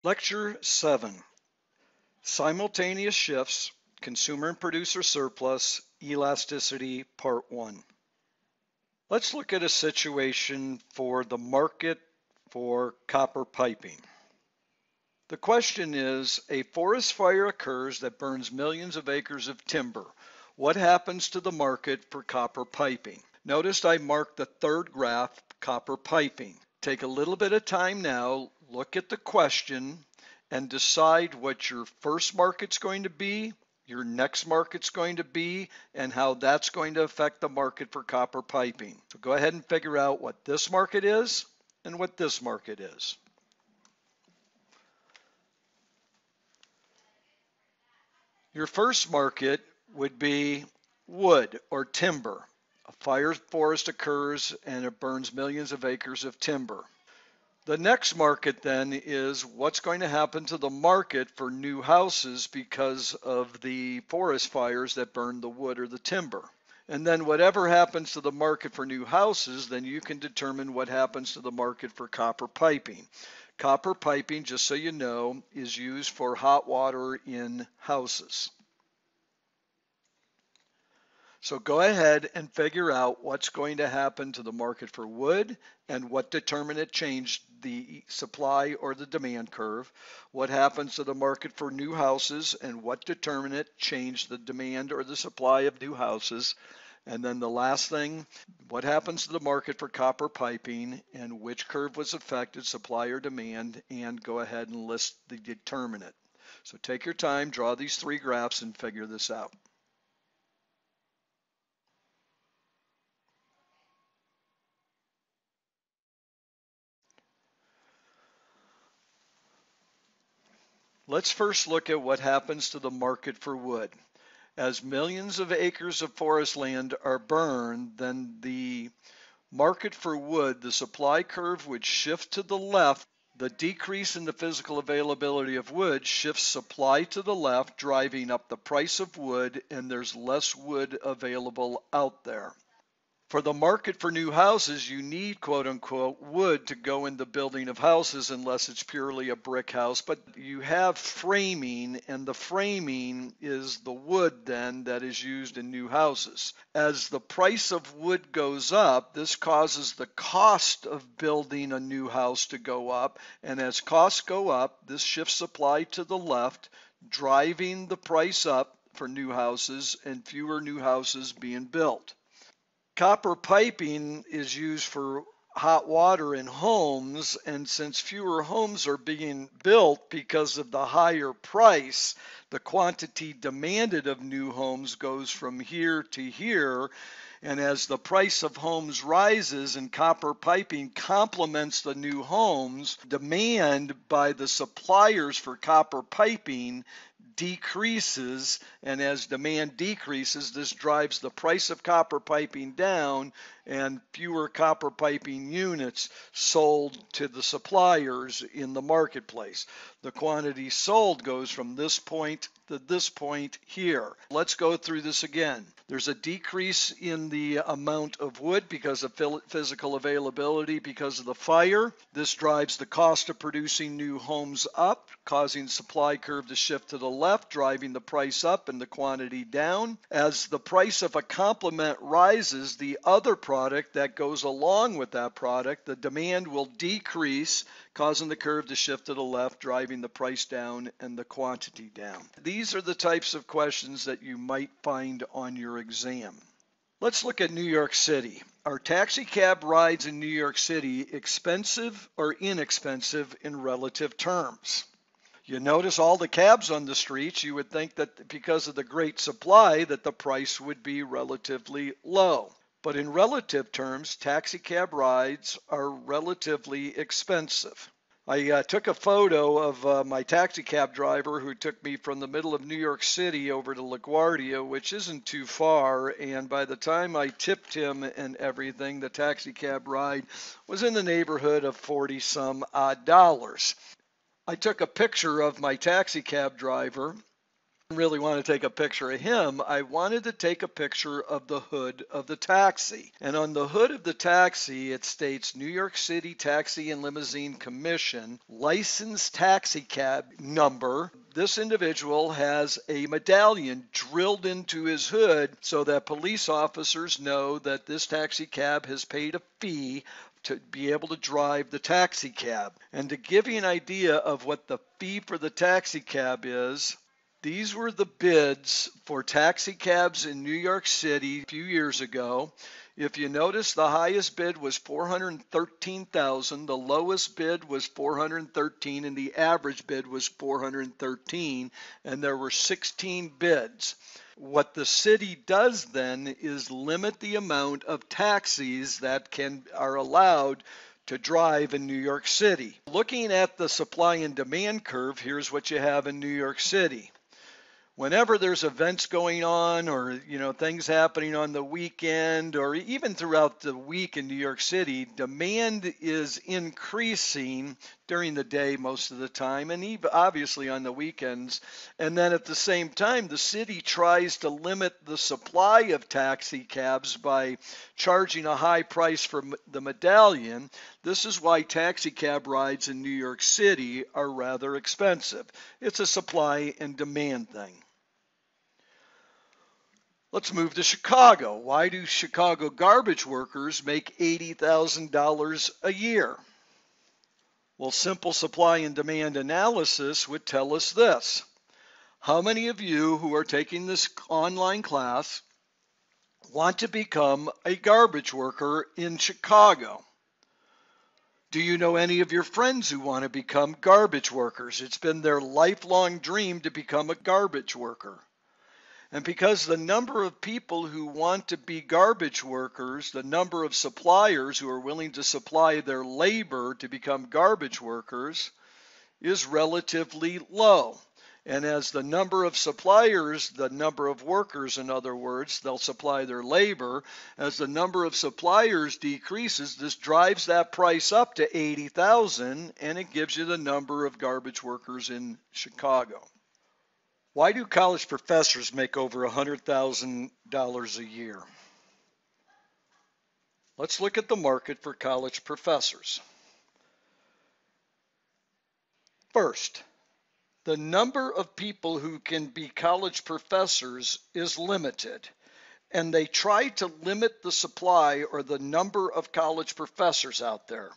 Lecture 7, Simultaneous Shifts, Consumer and Producer Surplus, Elasticity, Part 1. Let's look at a situation for the market for copper piping. The question is, a forest fire occurs that burns millions of acres of timber. What happens to the market for copper piping? Notice I marked the third graph, copper piping. Take a little bit of time now, look at the question, and decide what your first market's going to be, your next market's going to be, and how that's going to affect the market for copper piping. So go ahead and figure out what this market is and what this market is. Your first market would be wood or timber. A fire forest occurs and it burns millions of acres of timber. The next market then is what's going to happen to the market for new houses because of the forest fires that burn the wood or the timber. And then whatever happens to the market for new houses, then you can determine what happens to the market for copper piping. Copper piping, just so you know, is used for hot water in houses. So go ahead and figure out what's going to happen to the market for wood and what determinant changed the supply or the demand curve, what happens to the market for new houses and what determinant changed the demand or the supply of new houses, and then the last thing, what happens to the market for copper piping and which curve was affected, supply or demand, and go ahead and list the determinant. So take your time, draw these three graphs and figure this out. Let's first look at what happens to the market for wood. As millions of acres of forest land are burned, then the market for wood, the supply curve would shift to the left. The decrease in the physical availability of wood shifts supply to the left, driving up the price of wood, and there's less wood available out there. For the market for new houses, you need quote-unquote wood to go in the building of houses unless it's purely a brick house, but you have framing, and the framing is the wood then that is used in new houses. As the price of wood goes up, this causes the cost of building a new house to go up, and as costs go up, this shifts supply to the left, driving the price up for new houses and fewer new houses being built. Copper piping is used for hot water in homes, and since fewer homes are being built because of the higher price, the quantity demanded of new homes goes from here to here, and as the price of homes rises and copper piping complements the new homes, demand by the suppliers for copper piping decreases, and as demand decreases, this drives the price of copper piping down and fewer copper piping units sold to the suppliers in the marketplace. The quantity sold goes from this point to this point here. Let's go through this again. There's a decrease in the amount of wood because of physical availability because of the fire. This drives the cost of producing new homes up, causing the supply curve to shift to the left, driving the price up and the quantity down. As the price of a complement rises, the other product that goes along with that product, the demand will decrease, causing the curve to shift to the left, driving the price down and the quantity down. These are the types of questions that you might find on your exam. Let's look at New York City. Are taxi cab rides in New York City expensive or inexpensive in relative terms? You notice all the cabs on the streets, you would think that because of the great supply that the price would be relatively low. But in relative terms, taxi cab rides are relatively expensive. I took a photo of my taxi cab driver who took me from the middle of New York City over to LaGuardia, which isn't too far, and by the time I tipped him and everything, the taxi cab ride was in the neighborhood of $40-some odd. I took a picture of my taxi cab driver Really want to take a picture of him. I wanted to take a picture of the hood of the taxi. And on the hood of the taxi, it states New York City Taxi and Limousine Commission, licensed taxi cab number. This individual has a medallion drilled into his hood so that police officers know that this taxi cab has paid a fee to be able to drive the taxi cab. And to give you an idea of what the fee for the taxi cab is, these were the bids for taxi cabs in New York City a few years ago. If you notice, the highest bid was $413,000, the lowest bid was $413,000, and the average bid was $413,000, and there were 16 bids. What the city does then is limit the amount of taxis that are allowed to drive in New York City. Looking at the supply and demand curve, here's what you have in New York City. Whenever there's events going on or things happening on the weekend or even throughout the week in New York City, demand is increasing during the day most of the time and even obviously on the weekends. And then at the same time, the city tries to limit the supply of taxi cabs by charging a high price for the medallion. This is why taxi cab rides in New York City are rather expensive. It's a supply and demand thing. Let's move to Chicago. Why do Chicago garbage workers make $80,000 a year? Well, simple supply and demand analysis would tell us this. How many of you who are taking this online class want to become a garbage worker in Chicago? Do you know any of your friends who want to become garbage workers? It's been their lifelong dream to become a garbage worker. And because the number of people who want to be garbage workers, the number of suppliers who are willing to supply their labor to become garbage workers is relatively low. And as the number of suppliers, the number of workers, in other words, they'll supply their labor, as the number of suppliers decreases, this drives that price up to 80,000, and it gives you the number of garbage workers in Chicago. Why do college professors make over $100,000 a year? Let's look at the market for college professors. First, the number of people who can be college professors is limited, and they try to limit the supply or the number of college professors out there.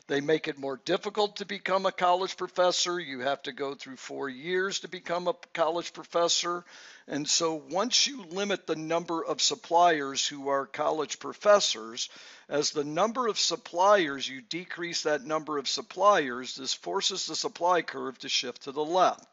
They make it more difficult to become a college professor. You have to go through 4 years to become a college professor. And so once you limit the number of suppliers who are college professors, as the number of suppliers, you decrease that number of suppliers, this forces the supply curve to shift to the left.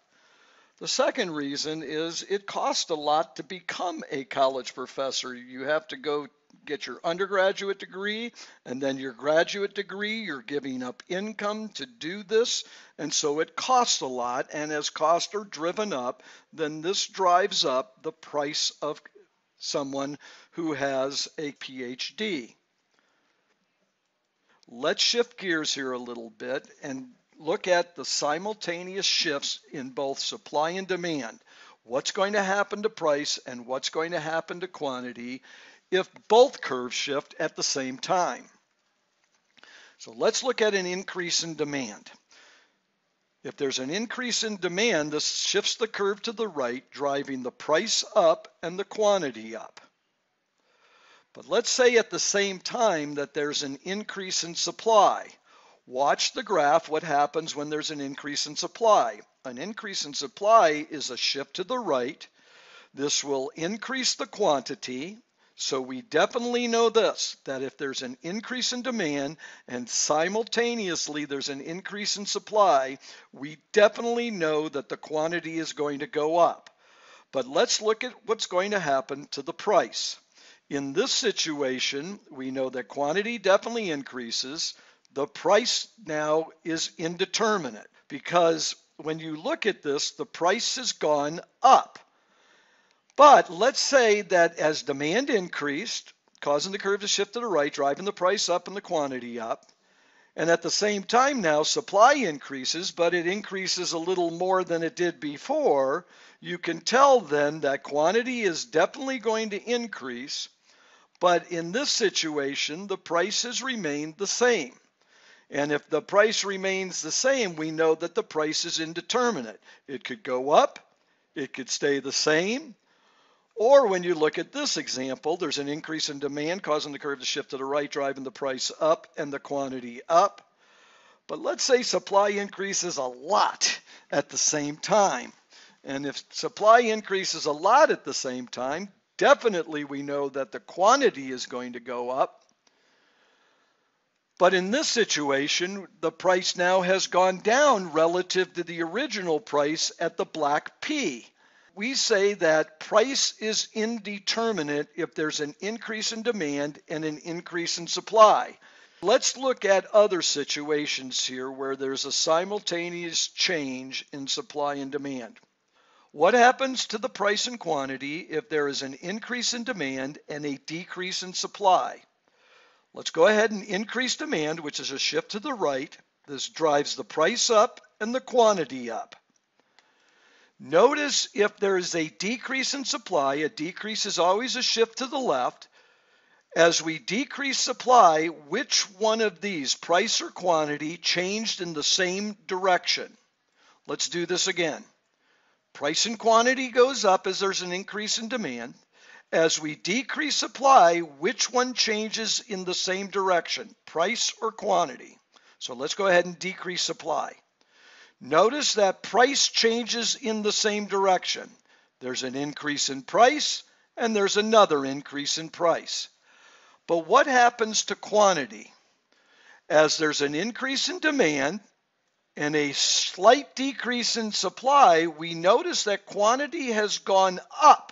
The second reason is it costs a lot to become a college professor. You have to go get your undergraduate degree and then your graduate degree. You're giving up income to do this, and so it costs a lot, and as costs are driven up, then this drives up the price of someone who has a PhD. Let's shift gears here a little bit and look at the simultaneous shifts in both supply and demand. What's going to happen to price and what's going to happen to quantity if both curves shift at the same time. So let's look at an increase in demand. If there's an increase in demand, this shifts the curve to the right, driving the price up and the quantity up. But let's say at the same time that there's an increase in supply. Watch the graph, what happens when there's an increase in supply. An increase in supply is a shift to the right. This will increase the quantity. So we definitely know this, that if there's an increase in demand and simultaneously there's an increase in supply, we definitely know that the quantity is going to go up. But let's look at what's going to happen to the price. In this situation, we know that quantity definitely increases. The price now is indeterminate because when you look at this, the price has gone up. But let's say that as demand increased, causing the curve to shift to the right, driving the price up and the quantity up, And at the same time now, supply increases, but it increases a little more than it did before. You can tell then that quantity is definitely going to increase, but in this situation, the price has remained the same. And if the price remains the same, we know that the price is indeterminate. It could go up, it could stay the same, or when you look at this example, there's an increase in demand causing the curve to shift to the right, driving the price up and the quantity up. But let's say supply increases a lot at the same time. And if supply increases a lot at the same time, definitely we know that the quantity is going to go up. But in this situation, the price now has gone down relative to the original price at the black P. We say that price is indeterminate if there's an increase in demand and an increase in supply. Let's look at other situations here where there's a simultaneous change in supply and demand. What happens to the price and quantity if there is an increase in demand and a decrease in supply? Let's go ahead and increase demand, which is a shift to the right. This drives the price up and the quantity up. Notice if there is a decrease in supply, a decrease is always a shift to the left. As we decrease supply, which one of these, price or quantity, changed in the same direction? Let's do this again. Price and quantity goes up as there's an increase in demand. As we decrease supply, which one changes in the same direction, price or quantity? So let's go ahead and decrease supply. Notice that price changes in the same direction. There's an increase in price and there's another increase in price. But what happens to quantity? As there's an increase in demand and a slight decrease in supply, we notice that quantity has gone up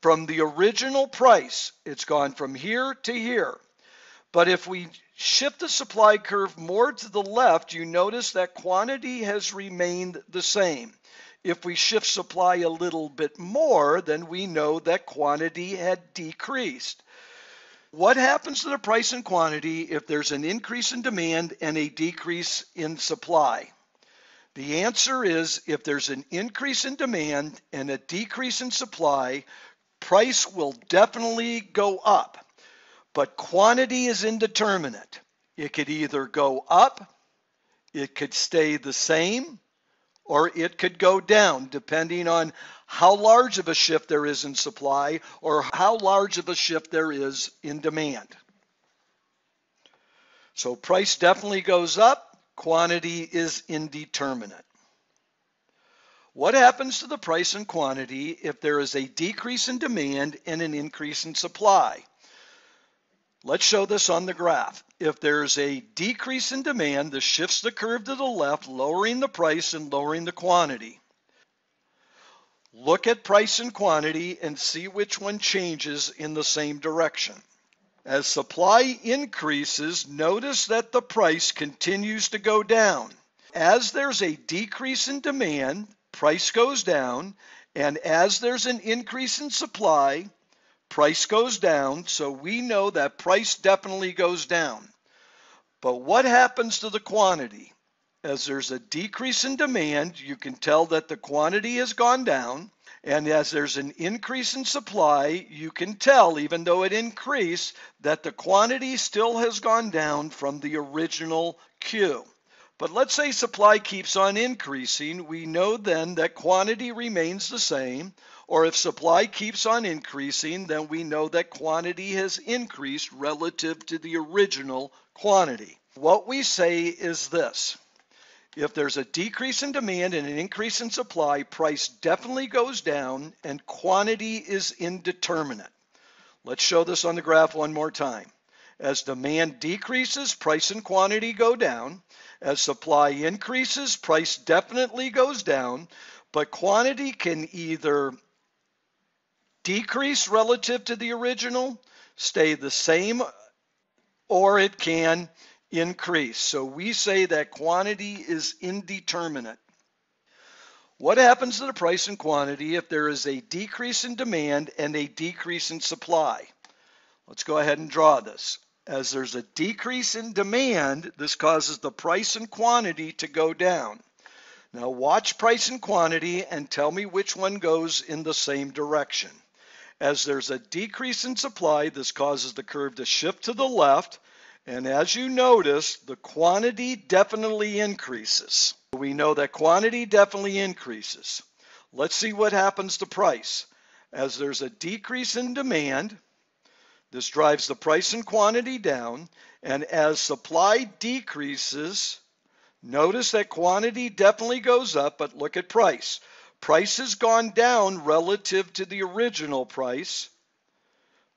from the original price. It's gone from here to here. But if we shift the supply curve more to the left, you notice that quantity has remained the same. If we shift supply a little bit more, then we know that quantity had decreased. What happens to the price and quantity if there's an increase in demand and a decrease in supply? The answer is if there's an increase in demand and a decrease in supply, price will definitely go up. But quantity is indeterminate. It could either go up, it could stay the same, or it could go down, depending on how large of a shift there is in supply or how large of a shift there is in demand. So price definitely goes up, quantity is indeterminate. What happens to the price and quantity if there is a decrease in demand and an increase in supply? Let's show this on the graph. If there's a decrease in demand, this shifts the curve to the left, lowering the price and lowering the quantity. Look at price and quantity and see which one changes in the same direction. As supply increases, notice that the price continues to go down. As there's a decrease in demand, price goes down, and as there's an increase in supply, price goes down, so we know that price definitely goes down. But what happens to the quantity? As there's a decrease in demand, you can tell that the quantity has gone down, and as there's an increase in supply, you can tell, even though it increased, that the quantity still has gone down from the original Q. But let's say supply keeps on increasing, we know then that quantity remains the same, or if supply keeps on increasing, then we know that quantity has increased relative to the original quantity. What we say is this: if there's a decrease in demand and an increase in supply, price definitely goes down and quantity is indeterminate. Let's show this on the graph one more time. As demand decreases, price and quantity go down. As supply increases, price definitely goes down, but quantity can either decrease relative to the original, stay the same, or it can increase. So we say that quantity is indeterminate. What happens to the price and quantity if there is a decrease in demand and a decrease in supply? Let's go ahead and draw this. As there's a decrease in demand, this causes the price and quantity to go down. Now watch price and quantity and tell me which one goes in the same direction. As there's a decrease in supply, this causes the curve to shift to the left, and as you notice, the quantity definitely increases. We know that quantity definitely increases. Let's see what happens to price. As there's a decrease in demand, this drives the price and quantity down, and as supply decreases, notice that quantity definitely goes up, but look at price. Price has gone down relative to the original price.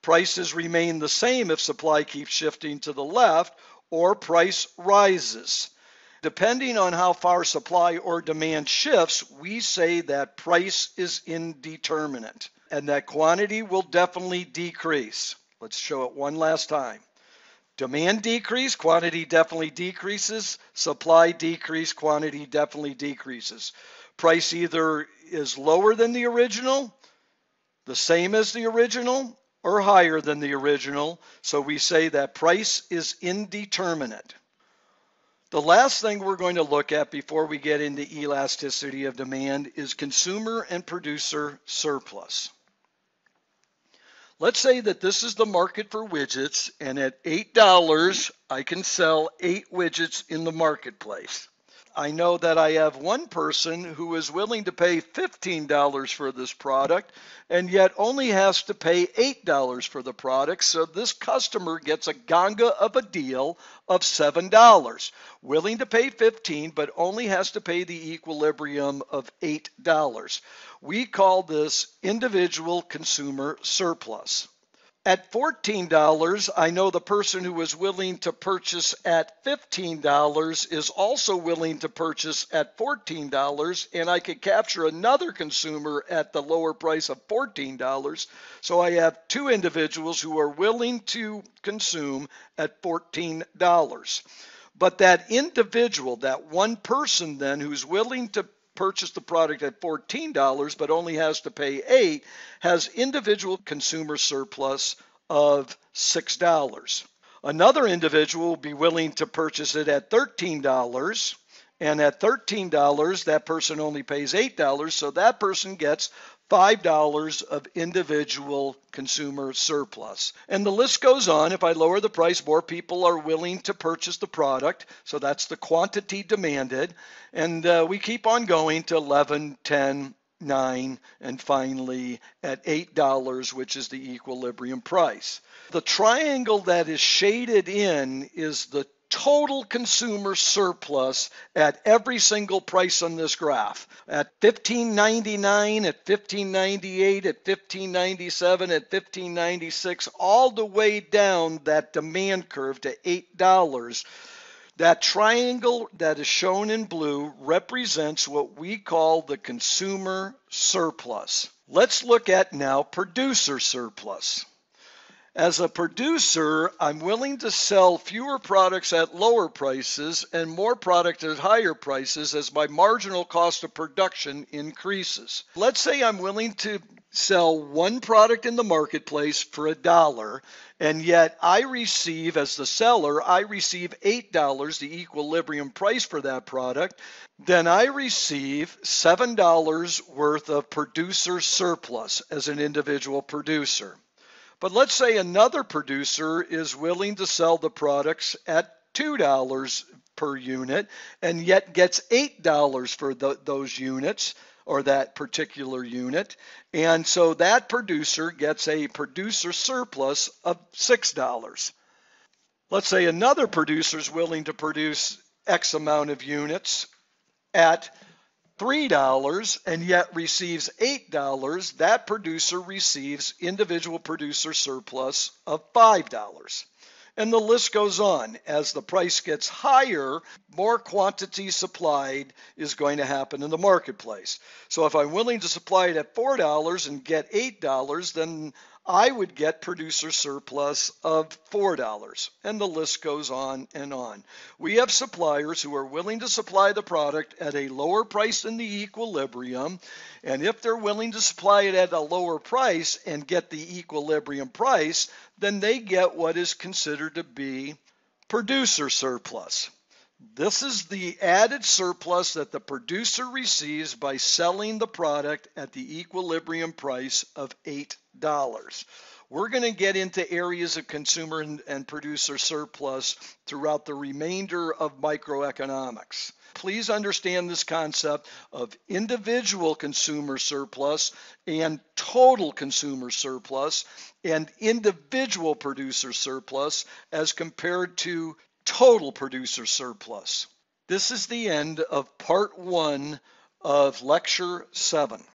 Prices remain the same if supply keeps shifting to the left, or price rises. Depending on how far supply or demand shifts, we say that price is indeterminate and that quantity will definitely decrease. Let's show it one last time. Demand decrease, quantity definitely decreases. Supply decrease, quantity definitely decreases. Price either is lower than the original, the same as the original, or higher than the original. So we say that price is indeterminate. The last thing we're going to look at before we get into elasticity of demand is consumer and producer surplus. Let's say that this is the market for widgets, and at $8, I can sell 8 widgets in the marketplace. I know that I have one person who is willing to pay $15 for this product and yet only has to pay $8 for the product, so this customer gets a ganga of a deal of $7. Willing to pay $15 but only has to pay the equilibrium of $8. We call this individual consumer surplus. At $14, I know the person who is willing to purchase at $15 is also willing to purchase at $14, and I could capture another consumer at the lower price of $14. So I have 2 individuals who are willing to consume at $14. But that individual, that one person then who's willing to purchase the product at $14 but only has to pay $8 has individual consumer surplus of $6. Another individual will be willing to purchase it at $13, and at $13 that person only pays $8, so that person gets $5 of individual consumer surplus. And the list goes on. If I lower the price, more people are willing to purchase the product. So that's the quantity demanded. And we keep on going to 11, 10, 9, and finally at $8, which is the equilibrium price. The triangle that is shaded in is the total consumer surplus at every single price on this graph. At $15.99, at $15.98, at $15.97, at $15.96, all the way down that demand curve to $8. That triangle that is shown in blue represents what we call the consumer surplus. Let's look at now producer surplus. As a producer, I'm willing to sell fewer products at lower prices and more product at higher prices as my marginal cost of production increases. Let's say I'm willing to sell one product in the marketplace for $1, and yet I receive, as the seller, I receive $8, the equilibrium price for that product. Then I receive $7 worth of producer surplus as an individual producer. But let's say another producer is willing to sell the products at $2 per unit and yet gets $8 for those units or that particular unit. And so that producer gets a producer surplus of $6. Let's say another producer is willing to produce X amount of units at $3 and yet receives $8, that producer receives individual producer surplus of $5. And the list goes on. As the price gets higher, more quantity supplied is going to happen in the marketplace. So if I'm willing to supply it at $4 and get $8, then I would get producer surplus of $4, and the list goes on and on. We have suppliers who are willing to supply the product at a lower price than the equilibrium, and if they're willing to supply it at a lower price and get the equilibrium price, then they get what is considered to be producer surplus. This is the added surplus that the producer receives by selling the product at the equilibrium price of $8. We're going to get into areas of consumer and producer surplus throughout the remainder of microeconomics. Please understand this concept of individual consumer surplus and total consumer surplus and individual producer surplus as compared to total producer surplus. This is the end of part 1 of lecture 7.